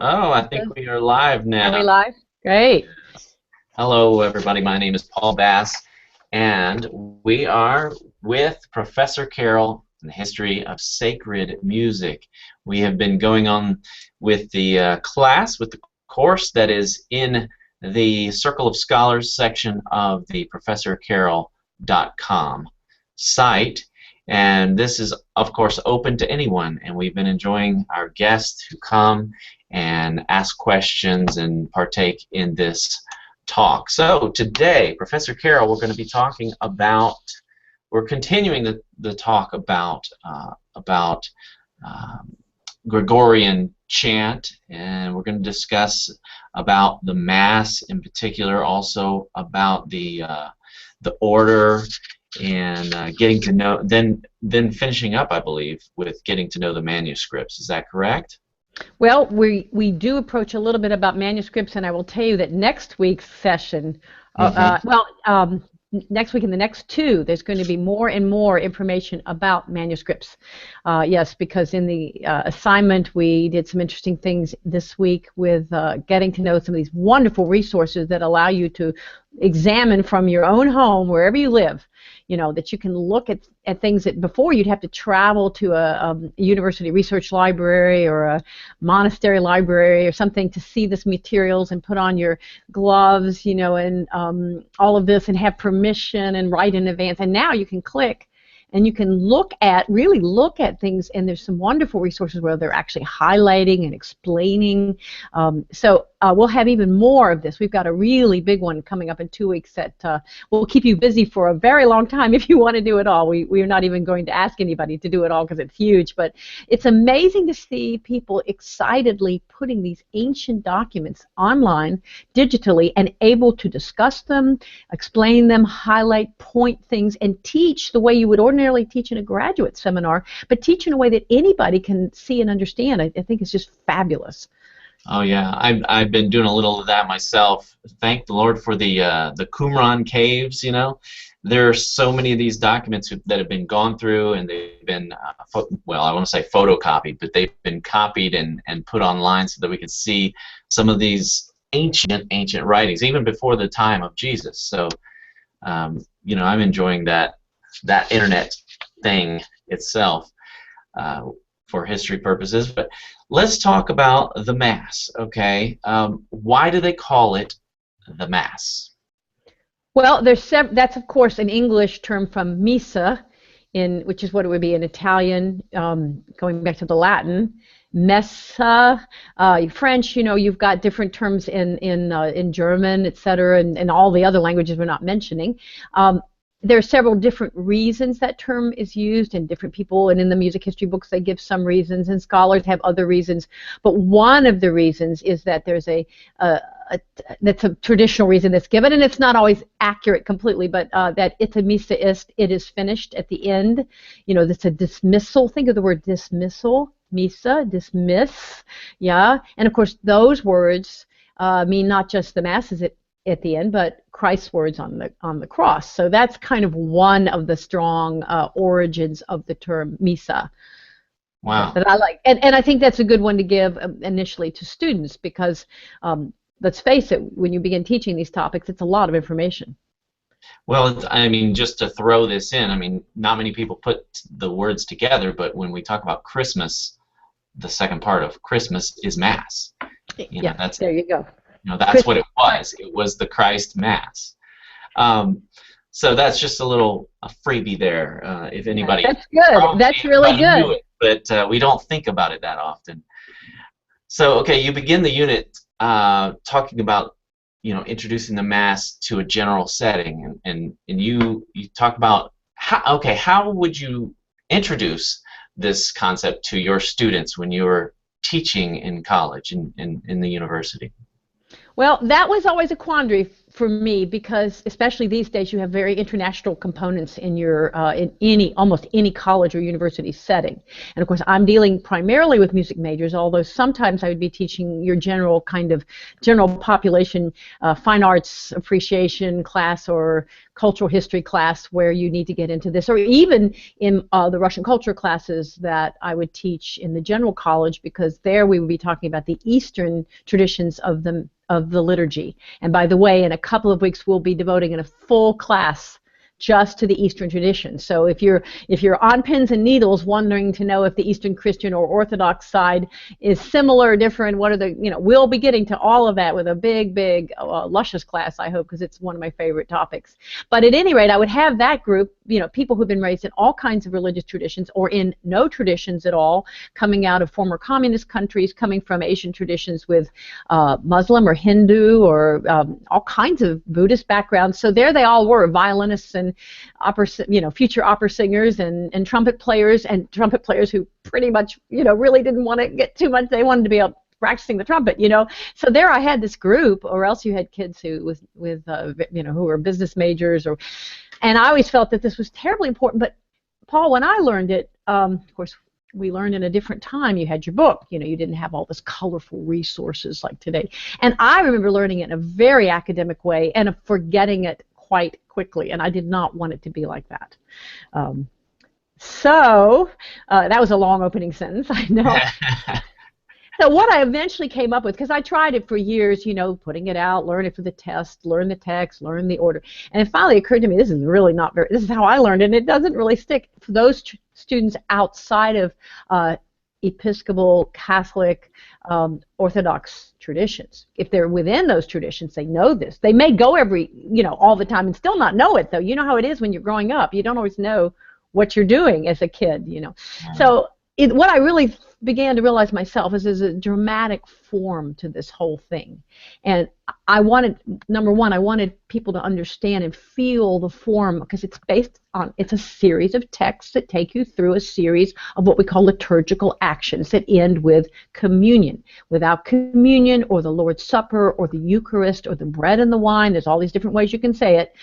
Oh, I think we are live Are we now. live? Great. Hello, everybody. My name is Paul Bass, and we are with Professor Carol in the History of Sacred Music. We have been going on with the class, with the course that is in the Circle of Scholars section of the professorcarol.com site. And this is, of course, open to anyone, and we've been enjoying our guests who come and ask questions and partake in this talk. So today, Professor Carol, we're going to be talking about, we're continuing the talk about Gregorian Chant, and we're going to discuss about the Mass in particular, also about the order, and getting to know, then finishing up, I believe, with getting to know the manuscripts. Is that correct? Well, we do approach a little bit about manuscripts, and I will tell you that next week's session, Mm-hmm. next week and the next two, there's going to be more and more information about manuscripts. Yes, because in the assignment we did some interesting things this week with getting to know some of these wonderful resources that allow you to examine from your own home, wherever you live, that you can look at things that before you'd have to travel to a university research library or a monastery library or something to see this materials and put on your gloves, and all of this and have permission and write in advance. And now you can click and you can really look at things, and there's some wonderful resources where they're actually highlighting and explaining. So we'll have even more of this. We've got a really big one coming up in 2 weeks that will keep you busy for a very long time if you want to do it all. We're not even going to ask anybody to do it all because it's huge, but it's amazing to see people excitedly putting these ancient documents online, digitally, and able to discuss them, explain them, highlight, point things, and teach the way you would ordinarily teach in a graduate seminar, but teach in a way that anybody can see and understand. I think it's just fabulous. Oh yeah, I've been doing a little of that myself. Thank the Lord for the Qumran caves. There are so many of these documents that have been gone through, and they've been well, I want to say photocopied, but they've been copied and put online so that we can see some of these ancient writings, even before the time of Jesus. So I'm enjoying that internet thing itself for history purposes. But let's talk about the Mass, okay? Why do they call it the Mass? Well, that's of course an English term from missa, which is what it would be in Italian, going back to the Latin. Messa, French, you've got different terms in German, etc., and all the other languages we're not mentioning. There are several different reasons that term is used, and different people, and in the music history books they give some reasons, and scholars have other reasons. But one of the reasons is that there's that's a traditional reason that's given, and it's not always accurate completely, but that it's a missa ist, it is finished at the end. That's a dismissal. Think of the word dismissal, missa, dismiss, yeah. And of course, those words mean not just the Mass is at the end, but Christ's words on the cross. So that's kind of one of the strong origins of the term missa. Wow. That I like, and I think that's a good one to give initially to students because let's face it, when you begin teaching these topics, it's a lot of information. Well, I mean, just to throw this in, I mean, not many people put the words together, but when we talk about Christmas, the second part of Christmas is Mass. Yeah, there you go. That's what it was. It was the Christ Mass. So that's just a freebie there. If anybody, that's good. That's really good. Knew it, but we don't think about it that often. So okay, you begin the unit talking about introducing the Mass to a general setting, and you talk about how would you introduce this concept to your students when you were teaching in college in the university? Well, that was always a quandary for me, because especially these days you have very international components in your almost any college or university setting. And of course I'm dealing primarily with music majors, although sometimes I would be teaching your general population fine arts appreciation class or cultural history class where you need to get into this, or even in the Russian culture classes that I would teach in the general college, because there we would be talking about the Eastern traditions of the liturgy. And by the way, in a couple of weeks we'll be devoting a full class just to the Eastern tradition. So if you're on pins and needles wondering to know if the Eastern Christian or Orthodox side is similar or different, what are the, we'll be getting to all of that with a big luscious class, I hope, because it's one of my favorite topics. But at any rate, I would have that group, people who've been raised in all kinds of religious traditions or in no traditions at all, coming out of former communist countries, coming from Asian traditions with Muslim or Hindu or all kinds of Buddhist backgrounds. So there they all were, violinists and opera, future opera singers and trumpet players who pretty much, really didn't want to get too much. They wanted to be up practicing the trumpet, So there I had this group, or else you had kids who were business majors, and I always felt that this was terribly important. But Paul, when I learned it, of course, we learned in a different time. You had your book, you didn't have all this colorful resources like today. And I remember learning it in a very academic way and forgetting it quite quickly, and I did not want it to be like that. So that was a long opening sentence, I know. So what I eventually came up with, because I tried it for years, putting it out, learn it for the test, learn the text, learn the order, and it finally occurred to me, this is how I learned it, and it doesn't really stick for those students outside of Episcopal, Catholic, Orthodox traditions. If they're within those traditions, they know this. They may go all the time and still not know it, though. You know how it is when you're growing up. You don't always know what you're doing as a kid, So what I really began to realize myself is there's a dramatic form to this whole thing. And I wanted, number one, I wanted people to understand and feel the form, because it's a series of texts that take you through a series of what we call liturgical actions that end with communion. Without communion or the Lord's Supper or the Eucharist or the bread and the wine, there's all these different ways you can say it,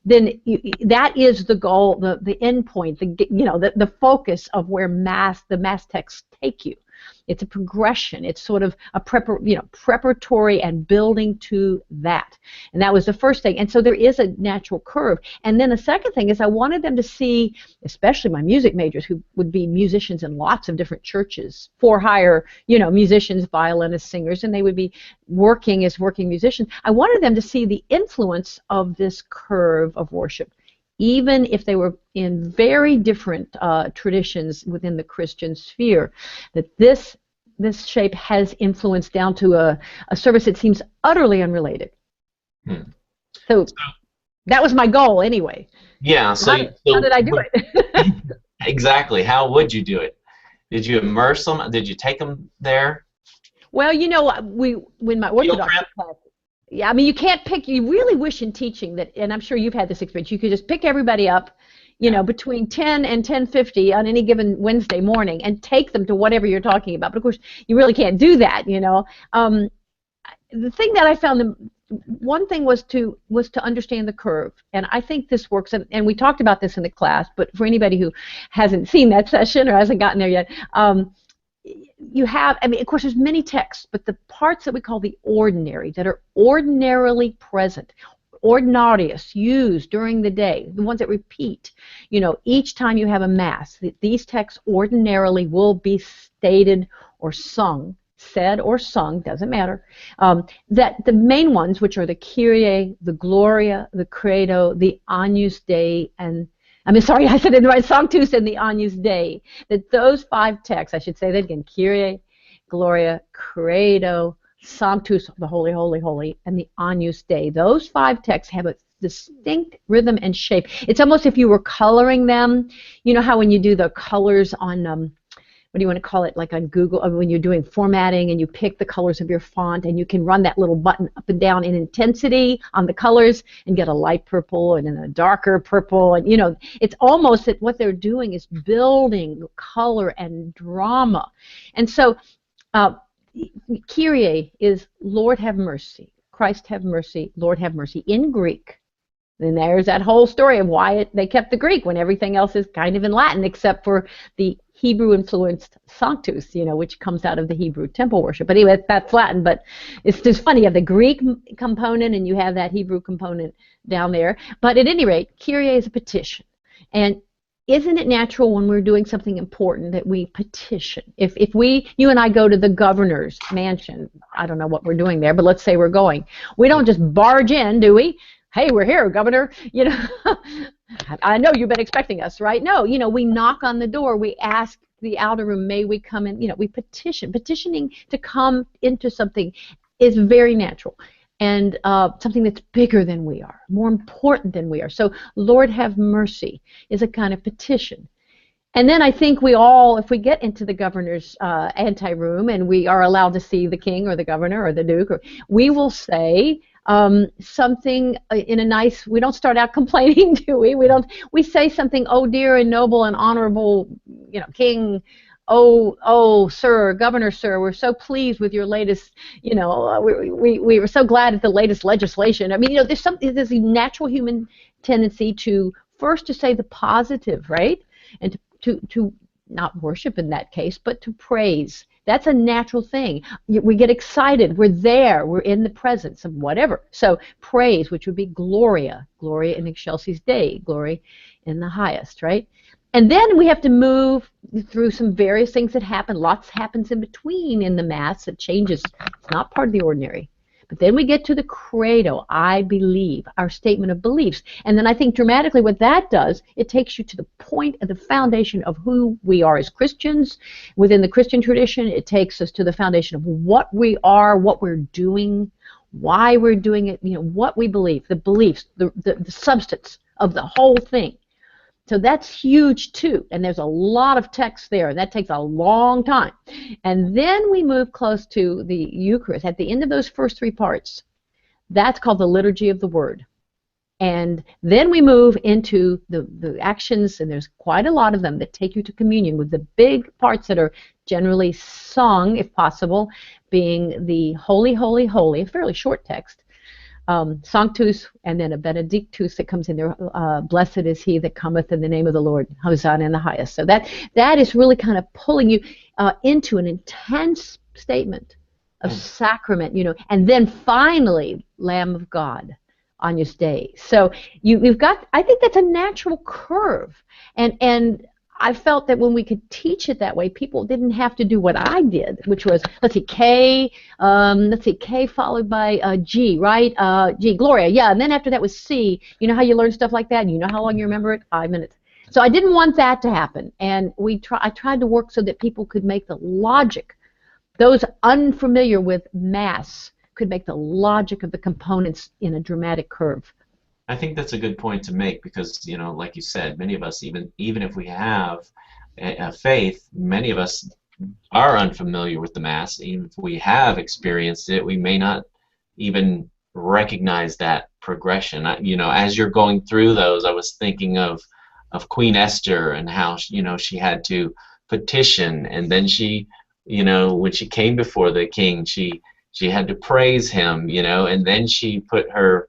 then that is the goal, the end point, the focus of where the mass texts take you. It's a progression. It's sort of a preparatory and building to that. And that was the first thing. And so there is a natural curve. And then the second thing is I wanted them to see, especially my music majors who would be musicians in lots of different churches, for hire, musicians, violinists, singers, and they would be working as working musicians. I wanted them to see the influence of this curve of worship, even if they were in very different traditions within the Christian sphere, that this shape has influence down to a service that seems utterly unrelated. So that was my goal anyway. Yeah. How did I do it? Exactly. How would you do it? Did you immerse them? Did you take them there? Well, when my Orthodox class, yeah, I mean, you can't pick. You really wish in teaching that, and I'm sure you've had this experience, you could just pick everybody up, between 10 and 10:50 on any given Wednesday morning and take them to whatever you're talking about. But of course, you really can't do that, The thing that I found, one thing was to understand the curve, and I think this works. And we talked about this in the class, but for anybody who hasn't seen that session or hasn't gotten there yet. Of course, there's many texts, but the parts that we call the ordinary, that are ordinarily present, ordinarius, used during the day, the ones that repeat, each time you have a Mass, these texts ordinarily will be stated or sung, said or sung, doesn't matter, that the main ones, which are the Kyrie, the Gloria, the Credo, the Agnus Dei, and I said it right, Sanctus and the Agnus Dei, that those 5 texts, I should say that again, Kyrie, Gloria, Credo, Sanctus, the Holy, Holy, Holy, and the Agnus Dei, those 5 texts have a distinct rhythm and shape. It's almost if you were coloring them. You know how when you do the colors on, what do you want to call it, like on Google, when you're doing formatting and you pick the colors of your font and you can run that little button up and down in intensity on the colors and get a light purple and then a darker purple, and it's almost that what they're doing is building color and drama. And so Kyrie is Lord have mercy, Christ have mercy, Lord have mercy, in Greek. And there's that whole story of why they kept the Greek when everything else is kind of in Latin, except for the Hebrew-influenced Sanctus, which comes out of the Hebrew temple worship. But anyway, that's Latin. But it's just funny. You have the Greek component and you have that Hebrew component down there. But at any rate, Kyrie is a petition. And isn't it natural when we're doing something important that we petition? If you and I go to the governor's mansion, I don't know what we're doing there, but let's say we're going. We don't just barge in, do we? Hey, we're here, Governor. I know you've been expecting us, right? No, we knock on the door. We ask the outer room, may we come in? We petition. Petitioning to come into something is very natural and something that's bigger than we are, more important than we are. So, Lord have mercy is a kind of petition. And then I think we all, if we get into the governor's anteroom and we are allowed to see the king or the governor or the duke, we will say something in a nice, we don't start out complaining, do we? We say something, oh dear and noble and honorable, king, oh sir, governor sir, we're so pleased with your latest, we were so glad at the latest legislation. I mean, there's a natural human tendency to first to say the positive, right? And to not worship in that case, but to praise. That's a natural thing. We get excited. We're there. We're in the presence of whatever. So praise, which would be Gloria in excelsis Dei, glory in the highest, right? And then we have to move through some various things that happen. Lots happens in between in the Mass that changes. It's not part of the ordinary. But then we get to the credo, I believe, our statement of beliefs. And then I think dramatically what that does, it takes you to the point of the foundation of who we are as Christians. Within the Christian tradition, it takes us to the foundation of what we are, what we're doing, why we're doing it, what we believe, the beliefs, the substance of the whole thing. So that's huge too, and there's a lot of text there, and that takes a long time. And then we move close to the Eucharist. At the end of those first three parts, that's called the Liturgy of the Word. And then we move into the actions, and there's quite a lot of them that take you to communion, with the big parts that are generally sung, if possible, being the Holy, Holy, Holy, a fairly short text, Sanctus, and then a Benedictus that comes in there. Blessed is he that cometh in the name of the Lord. Hosanna in the highest. So that is really kind of pulling you into an intense statement of sacrament, and then finally, Lamb of God, Agnus Dei. So you've got. I think that's a natural curve, and I felt that when we could teach it that way, people didn't have to do what I did, which was, K followed by G, right? G, Gloria, yeah, and then after that was C. You know how you learn stuff like that? You know how long you remember it? 5 minutes. So I didn't want that to happen, and I tried to work so that people could make the logic, those unfamiliar with Mass, could make the logic of the components in a dramatic curve. I think that's a good point to make because, like you said, many of us, even if we have a faith, many of us are unfamiliar with the Mass. Even if we have experienced it, we may not even recognize that progression. As you're going through those, I was thinking of Queen Esther and how, she had to petition, and then she, when she came before the king, she had to praise him, and then she put her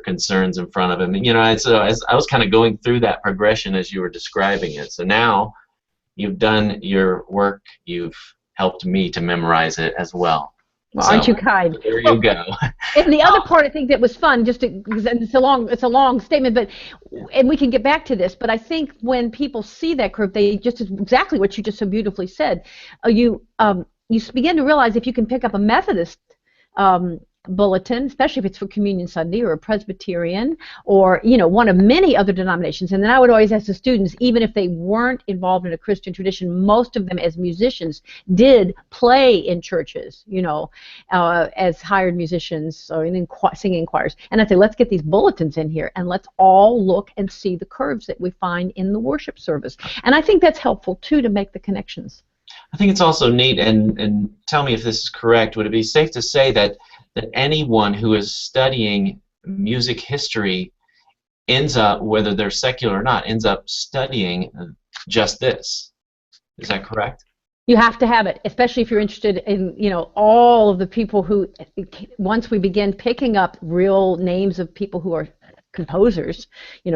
concerns in front of him. And, so as I was kind of going through that progression as you were describing it. So now you've done your work. You've helped me to memorize it as well. Well, aren't you kind? There you go. And the other part I think that was fun, because it's a long statement, and we can get back to this, but I think when people see that curve, they just exactly what you just so beautifully said. You begin to realize if you can pick up a Methodist bulletin, especially if it's for Communion Sunday, or a Presbyterian, or one of many other denominations. And then I would always ask the students, even if they weren't involved in a Christian tradition, most of them as musicians did play in churches, as hired musicians or in singing choirs. And I'd say, let's get these bulletins in here and let's all look and see the curves that we find in the worship service. And I think that's helpful too, to make the connections. I think it's also neat, and tell me if this is correct, would it be safe to say that anyone who is studying music history ends up, whether they're secular or not, ends up studying just this? Is that correct? You have to have it, especially if you're interested in, all of the people who, once we begin picking up real names of people who are composers,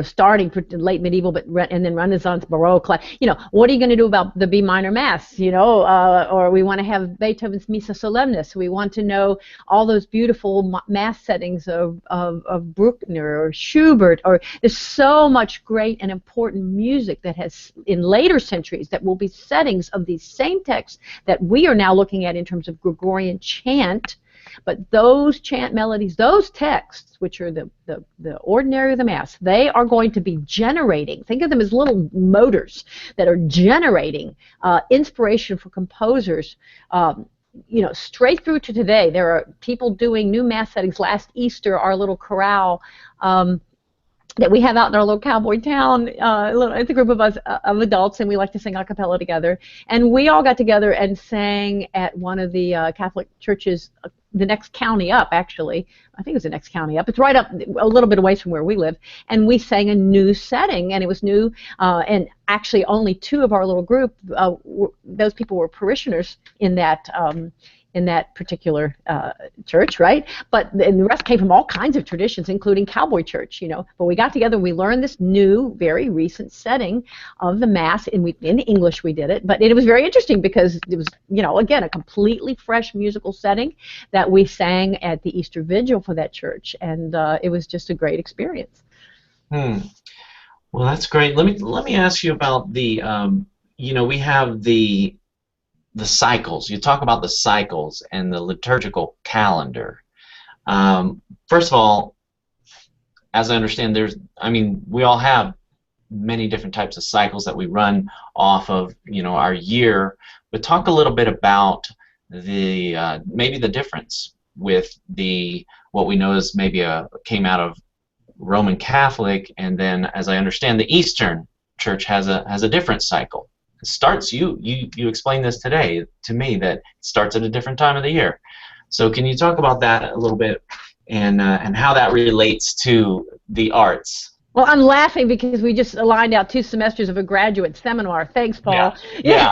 starting late medieval, and then Renaissance, Baroque. What are you going to do about the B minor Mass? Or we want to have Beethoven's Missa Solemnis. We want to know all those beautiful Mass settings of Bruckner or Schubert. Or there's so much great and important music that has, in later centuries, that will be settings of these same texts that we are now looking at in terms of Gregorian chant. But those chant melodies, those texts, which are the ordinary of the Mass, they are going to be generating, think of them as little motors that are generating inspiration for composers, straight through to today. There are people doing new Mass settings. Last Easter, our little chorale that we have out in our little cowboy town, it's a group of us of adults, and we like to sing a cappella together. And we all got together and sang at one of the Catholic churches, the next county up, actually. I think it was the next county up. It's right up a little bit away from where we live. And we sang a new setting, and it was new. And actually, only 2 of our little group, those people were parishioners in that particular church, right? And the rest came from all kinds of traditions, including cowboy church, But we got together, we learned this new, very recent setting of the Mass, and in English we did it. But it was very interesting because it was, again, a completely fresh musical setting that we sang at the Easter Vigil for that church, and it was just a great experience. Well, that's great. Let me ask you about the, we have the cycles. You talk about the cycles and the liturgical calendar. First of all, as I understand, we all have many different types of cycles that we run off of, our year. But talk a little bit about the maybe the difference with what we know is maybe came out of Roman Catholic, and then, as I understand, the Eastern Church has a different cycle. Starts you explained this today to me, that it starts at a different time of the year. So can you talk about that a little bit, and how that relates to the arts? Well, I'm laughing because we just aligned out 2 semesters of a graduate seminar. Thanks, Paul. Yeah.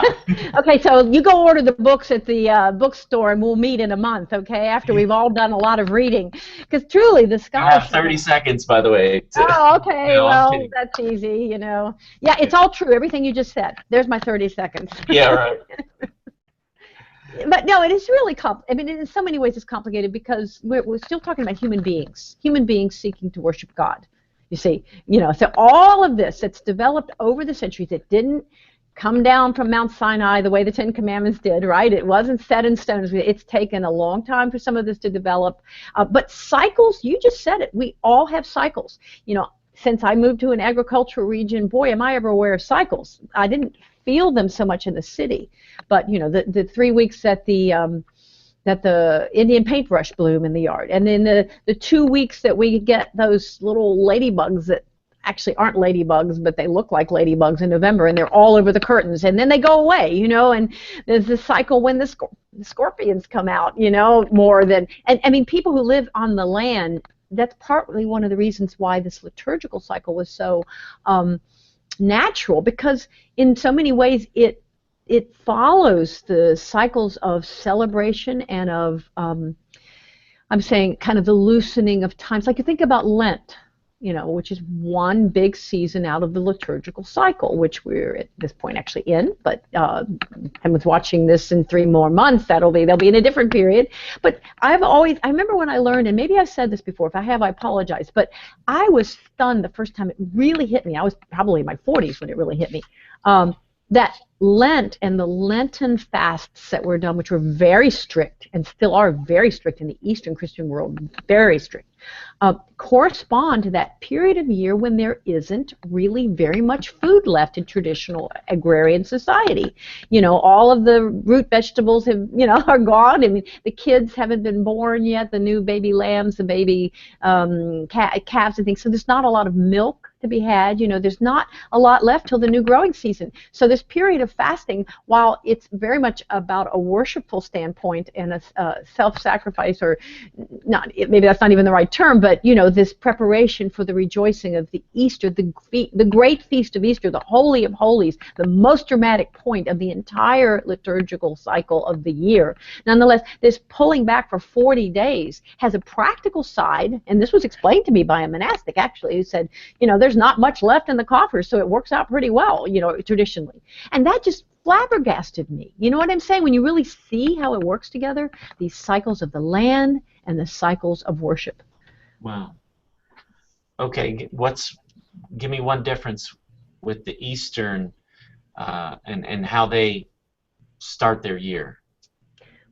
Okay, so you go order the books at the bookstore, and we'll meet in a month, okay, after we've all done a lot of reading. Because truly, the scholarship... I have 30 seconds, by the way. Oh, okay, well, that's easy, Yeah, it's all true, everything you just said. There's my 30 seconds. Yeah, right. But no, it is really in so many ways it's complicated because we're still talking about human beings seeking to worship God. You see, so all of this that's developed over the centuries, it didn't come down from Mount Sinai the way the 10 Commandments did, right? It wasn't set in stone. It's taken a long time for some of this to develop. But cycles, you just said it. We all have cycles. Since I moved to an agricultural region, boy, am I ever aware of cycles. I didn't feel them so much in the city. But, the 3 weeks that the Indian paintbrush bloom in the yard, and then the 2 weeks that we get those little ladybugs that actually aren't ladybugs, but they look like ladybugs in November, and they're all over the curtains, and then they go away, and there's this cycle when the scorpions come out, more than, and people who live on the land, that's partly one of the reasons why this liturgical cycle was so natural, because in so many ways it follows the cycles of celebration and of, I'm saying, kind of the loosening of times. Like you think about Lent, which is one big season out of the liturgical cycle, which we're at this point actually in. But Emma's watching this in 3 more months. They'll be in a different period. But I remember when I learned, and maybe I've said this before. If I have, I apologize. But I was stunned the first time it really hit me. I was probably in my 40s when it really hit me. That Lent and the Lenten fasts that were done, which were very strict and still are very strict in the Eastern Christian world, very strict, correspond to that period of year when there isn't really very much food left in traditional agrarian society. All of the root vegetables have, are gone. I mean, the kids haven't been born yet, the new baby lambs, the baby calves and things. So there's not a lot of milk to be had. You know, there's not a lot left till the new growing season. So this period of fasting, while it's very much about a worshipful standpoint and a self-sacrifice, or not, maybe that's not even the right term, but you know, this preparation for the rejoicing of the Easter, the great feast of Easter, the Holy of Holies, the most dramatic point of the entire liturgical cycle of the year. Nonetheless, this pulling back for 40 days has a practical side, and this was explained to me by a monastic actually, who said, you know, there's not much left in the coffers, so it works out pretty well, you know, traditionally. And that just flabbergasted me. You know what I'm saying? When you really see how it works together, these cycles of the land and the cycles of worship. Wow. Okay, give me one difference with the Eastern and how they start their year.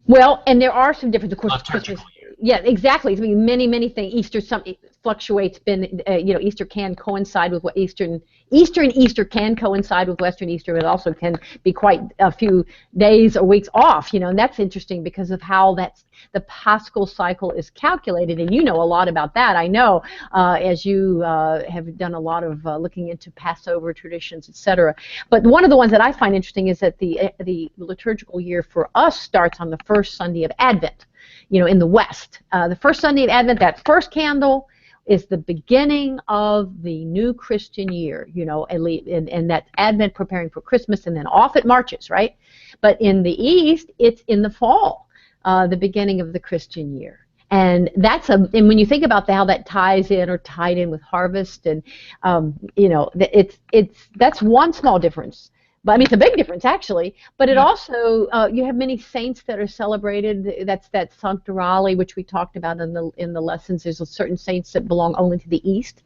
Well, and there are some differences, of course. Liturgical year. Yeah, exactly. I mean, many things. Easter fluctuates. You know, Easter can coincide with what Easter and Easter can coincide with Western Easter, but it also can be quite a few days or weeks off. You know, and that's interesting because of how the Paschal cycle is calculated, and you know a lot about that. I know, as you have done a lot of looking into Passover traditions, etc. But one of the ones that I find interesting is that the liturgical year for us starts on the first Sunday of Advent. You know, in the West, the first Sunday of Advent, that first candle is the beginning of the new Christian year, you know, and that Advent preparing for Christmas, and then off it marches, right? But in the East, it's in the fall, the beginning of the Christian year. And and when you think about how that ties in or tied in with harvest, and you know, that's one small difference. But I mean, it's a big difference actually. But it also, you have many saints that are celebrated. That's that Sanctorale, which we talked about in the lessons. There's certain saints that belong only to the East,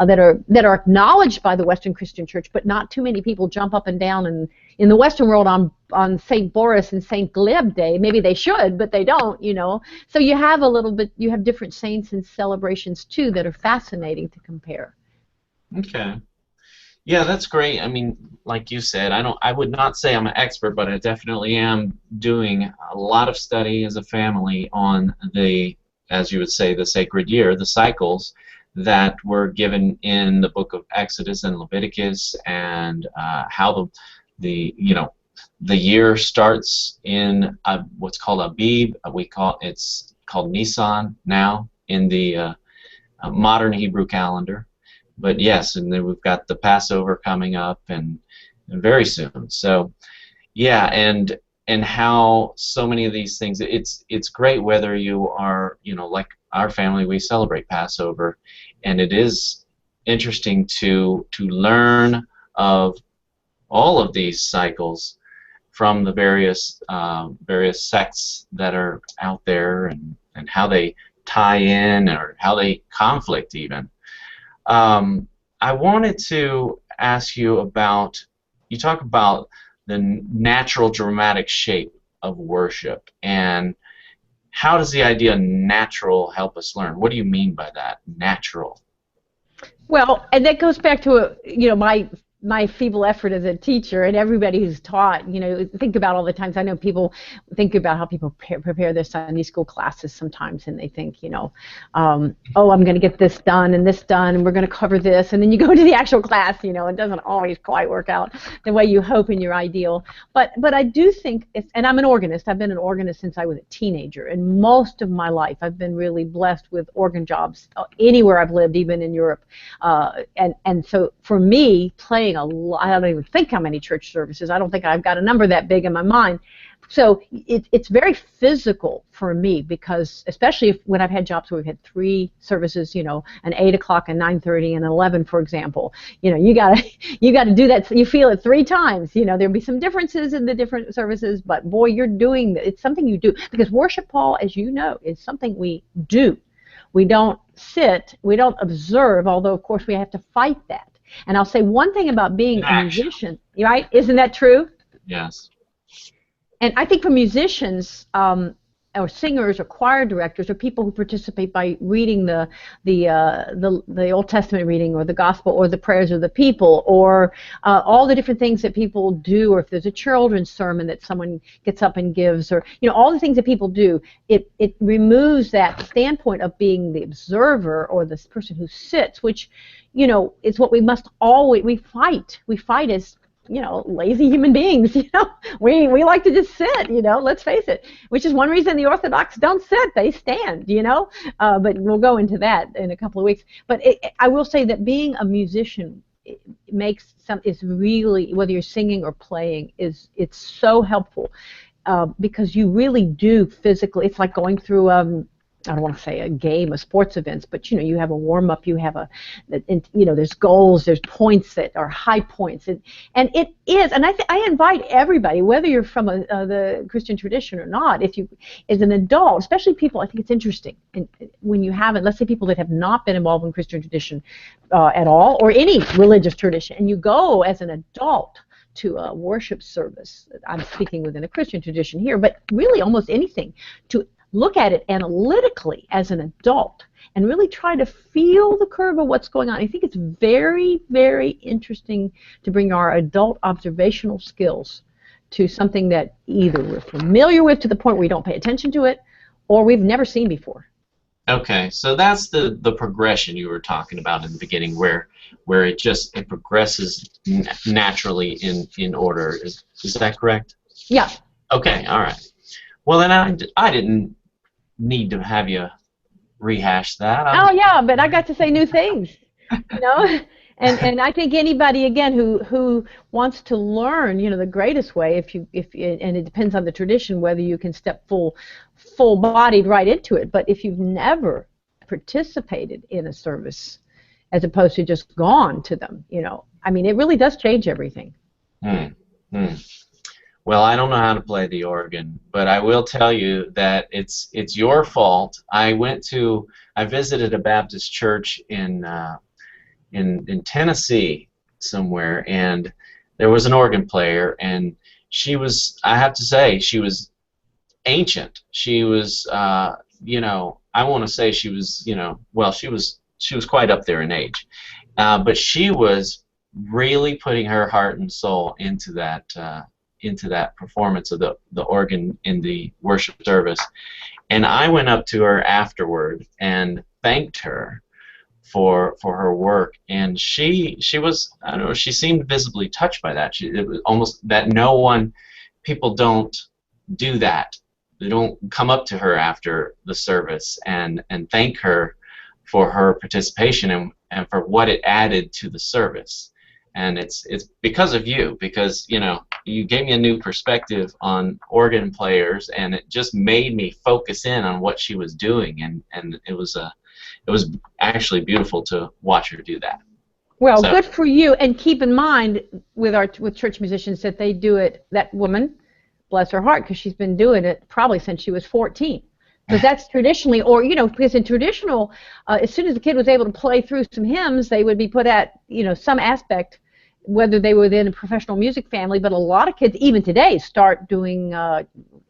that are acknowledged by the Western Christian Church, but not too many people jump up and down and in the Western world on Saint Boris and Saint Gleb Day. Maybe they should, but they don't. You know, so you have you have different saints and celebrations too that are fascinating to compare. Okay. Yeah, that's great. I mean, like you said, I would not say I'm an expert, but I definitely am doing a lot of study as a family on as you would say, the sacred year, the cycles that were given in the book of Exodus and Leviticus, and how the year starts in what's called Abib. It's called Nisan now in the modern Hebrew calendar. But yes, and then we've got the Passover coming up and very soon. So yeah, and how so many of these things, it's great whether you are, you know, like our family, we celebrate Passover, and it is interesting to learn of all of these cycles from the various sects that are out there, and how they tie in or how they conflict even. I wanted to ask you about, you talk about the natural dramatic shape of worship, and how does the idea natural help us learn? What do you mean by that, natural? Well, and that goes back to you know, my feeble effort as a teacher, and everybody who's taught, you know, think about all the times. I know people think about how people prepare their Sunday school classes sometimes, and they think, you know, oh, I'm going to get this done, and we're going to cover this, and then you go to the actual class, you know, it doesn't always quite work out the way you hope in your ideal. But I do think, and I'm an organist. I've been an organist since I was a teenager, and most of my life I've been really blessed with organ jobs anywhere I've lived, even in Europe, and so for me, playing I don't even think how many church services. I don't think I've got a number that big in my mind. So it's very physical for me, because especially when I've had jobs where we've had 3 services, you know, an 8 o'clock, and 9:30, and 11, for example. You know, you gotta do that. You feel it 3 times. You know, there'll be some differences in the different services, but boy, you're doing it's something you do, because worship, Paul, as you know, is something we do. We don't sit. We don't observe. Although of course we have to fight that. And I'll say one thing about being a musician, right? Isn't that true? Yes. And I think for musicians, or singers or choir directors or people who participate by reading the Old Testament reading or the gospel or the prayers of the people, or all the different things that people do, or if there's a children's sermon that someone gets up and gives, or all the things that people do, it removes that standpoint of being the observer or this person who sits, which is what we must always we fight as lazy human beings. We like to just sit. Let's face it. Which is one reason the Orthodox don't sit; they stand. But we'll go into that in a couple of weeks. But I will say that being a musician is really, whether you're singing or playing, it's so helpful because you really do physically. It's like going through I don't want to say a game of sports events, but you have a warm up, you have there's goals, there's points that are high points, and it is, and I invite everybody, whether you're from the Christian tradition or not, if you, as an adult, especially people, I think it's interesting, and when you haven't, let's say people that have not been involved in Christian tradition at all, or any religious tradition, and you go as an adult to a worship service. I'm speaking within a Christian tradition here, but really almost anything, to look at it analytically as an adult and really try to feel the curve of what's going on. I think it's very, very interesting to bring our adult observational skills to something that either we're familiar with to the point where we don't pay attention to it, or we've never seen before. Okay, so that's the progression you were talking about in the beginning, where it progresses naturally in order. Is that correct? Yeah. Okay, all right. Well, then I didn't need to have you rehash that. Oh yeah, but I got to say new things, and I think anybody again who wants to learn, the greatest way, and it depends on the tradition whether you can step full-bodied right into it. But if you've never participated in a service, as opposed to just gone to them, it really does change everything. Well, I don't know how to play the organ, but I will tell you that it's your fault. I visited a Baptist church in Tennessee somewhere, and there was an organ player, and I have to say, she was ancient. She was, I want to say she was, well, she was quite up there in age, but she was really putting her heart and soul into that performance of the organ in the worship service. And I went up to her afterward and thanked her for her work, and she was, I don't know, she seemed visibly touched by that. It was almost that people don't do that. They don't come up to her after the service and thank her for her participation and for what it added to the service. And it's because of you, because you gave me a new perspective on organ players, and it just made me focus in on what she was doing, and it was actually beautiful to watch her do that. Well, good for you, and keep in mind with church musicians that they do it. That woman, bless her heart, because she's been doing it probably since she was 14. Because that's traditionally, or because in traditional, as soon as the kid was able to play through some hymns, they would be put at some aspect, whether they were within a professional music family. But a lot of kids, even today, start doing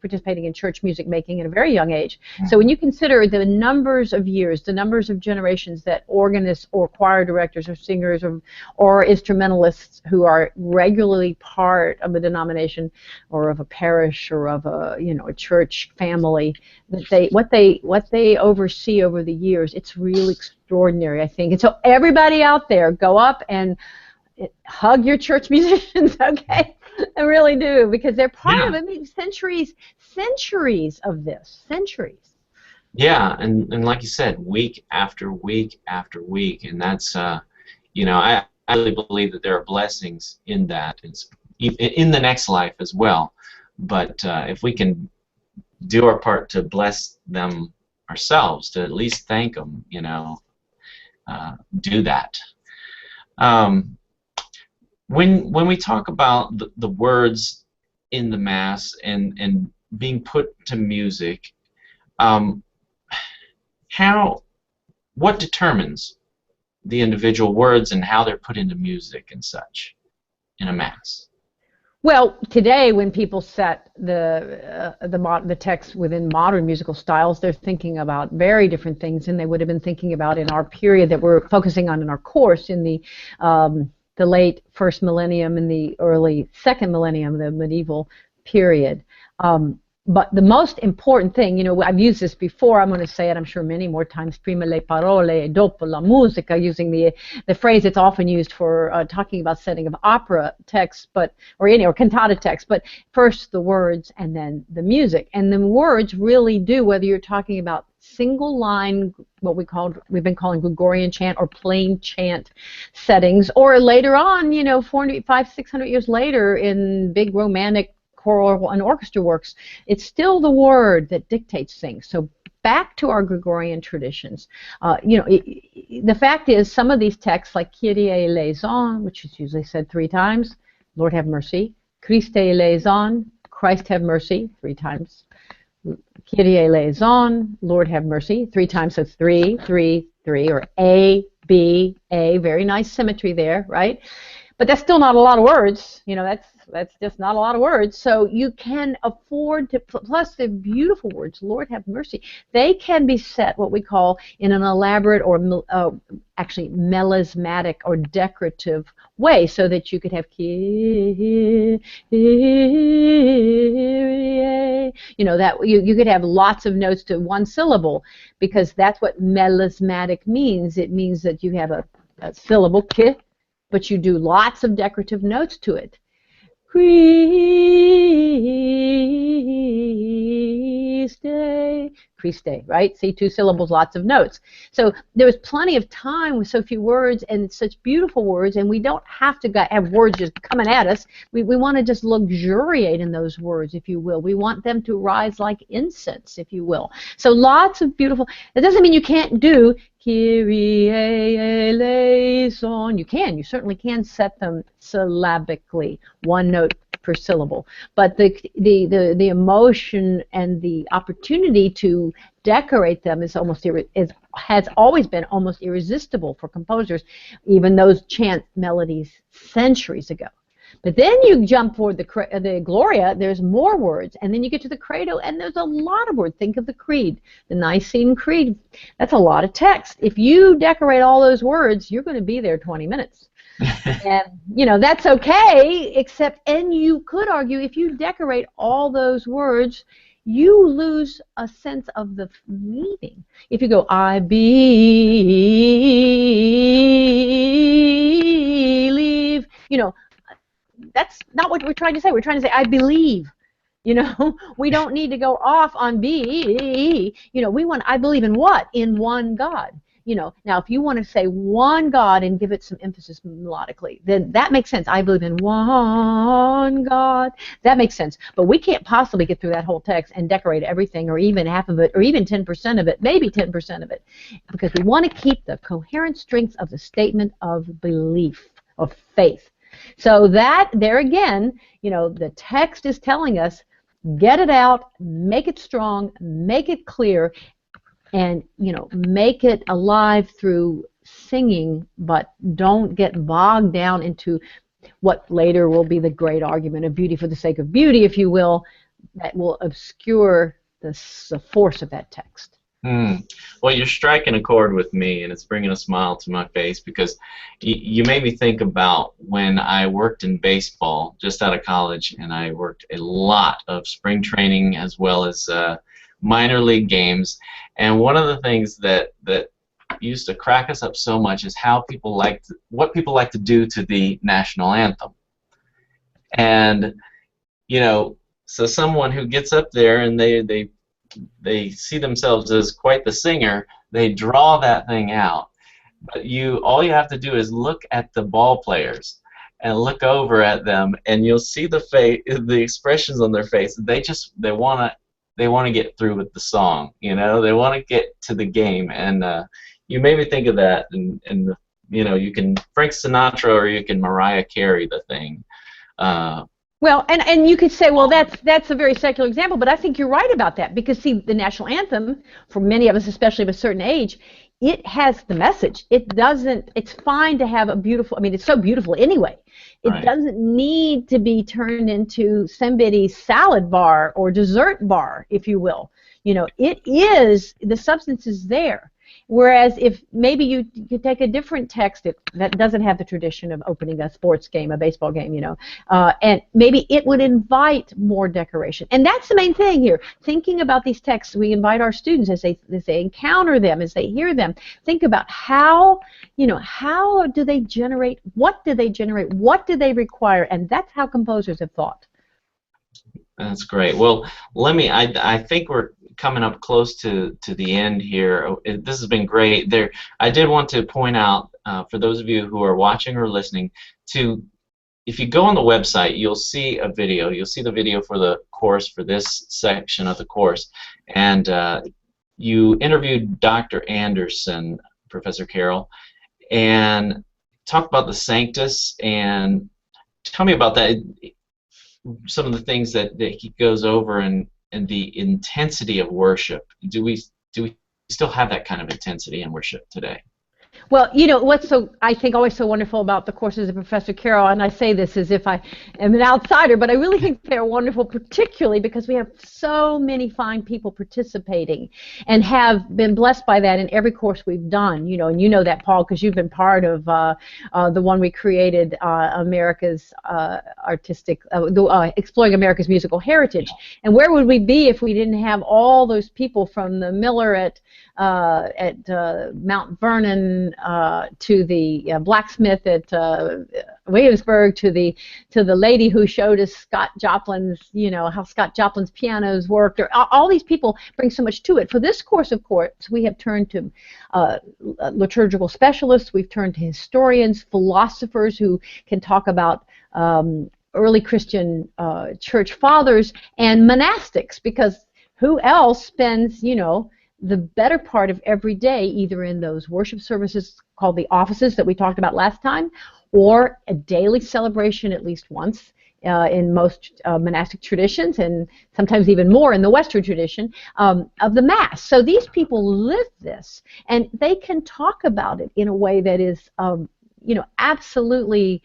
participating in church music making at a very young age. So when you consider the numbers of years, the numbers of generations that organists or choir directors or singers or instrumentalists who are regularly part of a denomination or of a parish or of a a church family, what they oversee over the years, it's really extraordinary, I think. And so everybody out there, go up and hug your church musicians, okay? I really do, because they're part of it. Centuries of this, centuries. Yeah, and like you said, week after week after week, and that's I really believe that there are blessings in that, in the next life as well. But if we can do our part to bless them ourselves, to at least thank them, do that. When we talk about the words in the Mass and being put to music, what determines the individual words and how they're put into music and such in a Mass? Well, today when people set the text within modern musical styles, they're thinking about very different things than they would have been thinking about in our period that we're focusing on in our course in the late first millennium and the early second millennium, the medieval period. But the most important thing, you know, I've used this before, I'm going to say it, I'm sure many more times, prima le parole e dopo la musica, using the phrase that's often used for talking about setting of opera text, or cantata text, but first the words and then the music. And the words really do, whether you're talking about single line, we've been calling Gregorian chant or plain chant settings, or later on, you know, 500, 600 years later in big romantic choral and orchestra works, it's still the word that dictates things. So back to our Gregorian traditions. The fact is, some of these texts, like Kyrie eleison, which is usually said 3 times, Lord have mercy, Christe eleison, Christ have mercy, 3 times, Kyrie eleison, Lord have mercy, 3 times, so it's 3, 3, 3, or A, B, A, very nice symmetry there, right? But that's still not a lot of words. You know, that's just not a lot of words. So you can afford to, plus the beautiful words, Lord have mercy, they can be set what we call in an elaborate or actually melismatic or decorative way, so that you could have Kyrie, you know, that you could have lots of notes to one syllable, because that's what melismatic means. It means that you have a syllable, K, but you do lots of decorative notes to it. Christe, right? See, 2 syllables, lots of notes. So there was plenty of time with so few words and such beautiful words, and we don't have to have words just coming at us. We want to just luxuriate in those words, if you will. We want them to rise like incense, if you will. So lots of beautiful, that doesn't mean you can't do Kyrie eleison. You certainly can set them syllabically, 1 note per syllable. But the emotion and the opportunity to decorate them has always been almost irresistible for composers, even those chant melodies centuries ago. But then you jump for the Gloria, there's more words, and then you get to the Credo, and there's a lot of words. Think of the Creed, the Nicene Creed. That's a lot of text. If you decorate all those words, you're going to be there 20 minutes. And, you know, that's okay, and you could argue, if you decorate all those words, you lose a sense of the meaning. If you go, I believe, you know, that's not what we're trying to say. We're trying to say, I believe. You know, we don't need to go off on B. You know, I believe in what? In one God. You know, now if you want to say one God and give it some emphasis melodically, then that makes sense. I believe in one God. That makes sense. But we can't possibly get through that whole text and decorate everything, or even half of it, or even 10% of it, maybe 10% of it, because we want to keep the coherent strength of the statement of belief, of faith. So that, there again, you know, the text is telling us, get it out, make it strong, make it clear, and, you know, make it alive through singing, but don't get bogged down into what later will be the great argument of beauty for the sake of beauty, if you will, that will obscure the force of that text. Well, you're striking a chord with me, and it's bringing a smile to my face, because you made me think about when I worked in baseball just out of college, and I worked a lot of spring training as well as minor league games. And one of the things that used to crack us up so much is what people like to do to the national anthem. And, you know, so someone who gets up there and they see themselves as quite the singer, they draw that thing out. But all you have to do is look at the ball players and look over at them, and you'll see the expressions on their face. They want to get through with the song, you know. They want to get to the game, and you made me think of that. And you know, you can Frank Sinatra or you can Mariah Carey the thing. Well, and you could say, well, that's a very secular example, but I think you're right about that, because, see, the national anthem, for many of us, especially of a certain age, it has the message. It doesn't, it's fine to have a beautiful, I mean, it's so beautiful anyway. It Right. doesn't need to be turned into somebody's salad bar or dessert bar, if you will. You know, it is, the substance is there. Whereas if maybe you could take a different text that doesn't have the tradition of opening a sports game, a baseball game, you know, and maybe it would invite more decoration. And that's the main thing here. Thinking about these texts, we invite our students as they encounter them, as they hear them, think about how, you know, how do they generate, what do they generate, what do they require, and that's how composers have thought. That's great. Well, I think we're coming up close to the end here. This has been great. I did want to point out, for those of you who are watching or listening, if you go on the website, you'll see a video. You'll see the video for the course, for this section of the course. And you interviewed Dr. Anderson, Professor Carol, and talked about the Sanctus. And tell me about that. Some of the things that he goes over, and the intensity of worship. Do we still have that kind of intensity in worship today? Well, you know, what's so, I think, always so wonderful about the courses of Professor Carol, and I say this as if I am an outsider, but I really think they're wonderful, particularly because we have so many fine people participating and have been blessed by that in every course we've done, you know, and you know that, Paul, because you've been part of the one we created, America's Exploring America's Musical Heritage. And where would we be if we didn't have all those people, from the miller at Mount Vernon, to the blacksmith at Williamsburg, to the lady who showed us Scott Joplin's, you know, how Scott Joplin's pianos worked. Or all these people bring so much to it. For this course, of course, we have turned to liturgical specialists. We've turned to historians, philosophers who can talk about early Christian church fathers, and monastics, because who else spends, you know, the better part of every day either in those worship services called the offices that we talked about last time, or a daily celebration at least once in most monastic traditions, and sometimes even more in the Western tradition, of the Mass. So these people live this, and they can talk about it in a way that is, you know, absolutely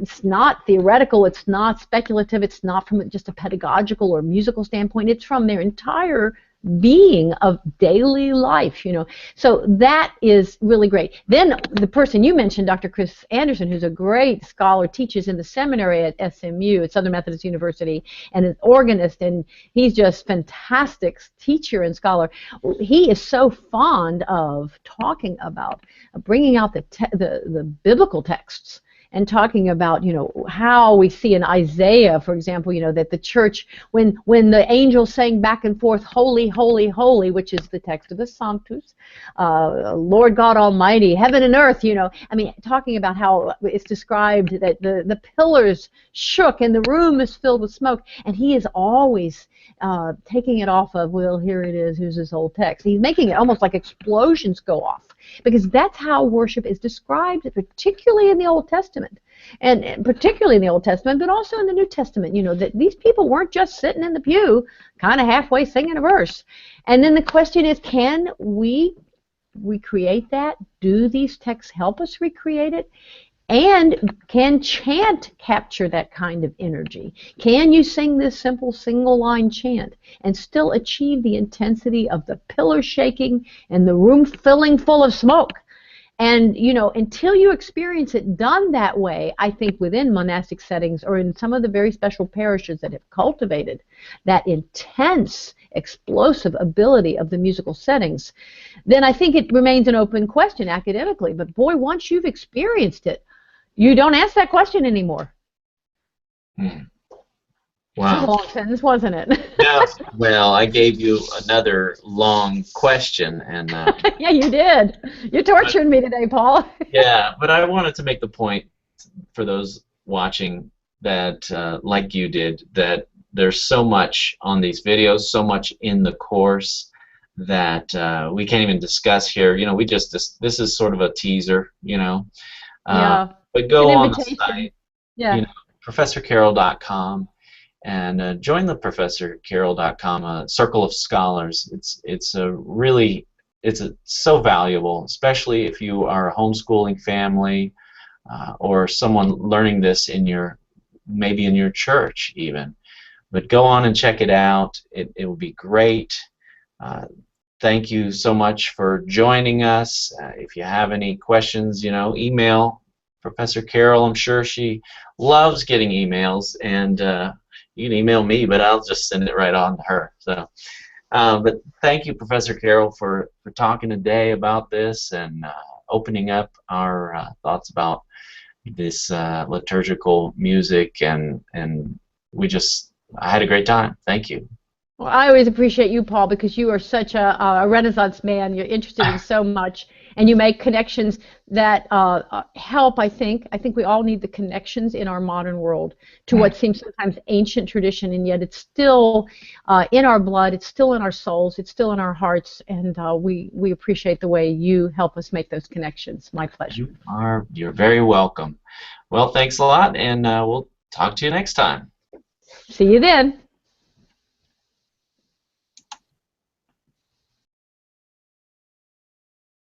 it's not theoretical, it's not speculative, it's not from just a pedagogical or musical standpoint, it's from their entire being of daily life, you know. So that is really great. Then the person you mentioned, Dr. Chris Anderson, who's a great scholar, teaches in the seminary at SMU, at Southern Methodist University, and is organist, and he's just fantastic teacher and scholar. He is so fond of talking about bringing out the biblical texts, and talking about, you know, how we see in Isaiah, for example, you know, that the church, when the angels sang back and forth, holy, holy, holy, which is the text of the Sanctus, Lord God Almighty, heaven and earth, you know, I mean, talking about how it's described that the pillars shook and the room is filled with smoke, and he is always taking it off of, well, here it is, here's this old text. He's making it almost like explosions go off, because that's how worship is described, particularly in the Old Testament, and particularly in the Old Testament, but also in the New Testament, you know, that these people weren't just sitting in the pew, kind of halfway singing a verse. And then the question is, can we recreate that? Do these texts help us recreate it? And can chant capture that kind of energy? Can you sing this simple single-line chant and still achieve the intensity of the pillar shaking and the room filling full of smoke? And, you know, until you experience it done that way, I think within monastic settings or in some of the very special parishes that have cultivated that intense, explosive ability of the musical settings, then I think it remains an open question academically. But boy, once you've experienced it, you don't ask that question anymore. Wow. That was a long sentence, wasn't it? Yeah. Well, I gave you another long question, and yeah, you did. You're torturing me today, Paul. yeah, but I wanted to make the point for those watching that, like you did, that there's so much on these videos, so much in the course that we can't even discuss here. You know, this is sort of a teaser, you know. Yeah. But go on the site, yeah. you know, professorcarol.com, and join the professorcarol.com circle of scholars. It's a really it's so valuable, especially if you are a homeschooling family or someone learning this in maybe in your church even. But go on and check it out. It will be great. Thank you so much for joining us. If you have any questions, email Professor Carol. I'm sure she loves getting emails, and you can email me, but I'll just send it right on to her. So, but thank you, Professor Carol, for talking today about this and opening up our thoughts about this liturgical music, and I had a great time. Thank you. Well, I always appreciate you, Paul, because you are such a Renaissance man. You're interested in so much, and you make connections that help, I think. I think we all need the connections in our modern world to what seems sometimes ancient tradition, and yet it's still in our blood, it's still in our souls, it's still in our hearts, and we appreciate the way you help us make those connections. My pleasure. You're very welcome. Well, thanks a lot, and we'll talk to you next time. See you then.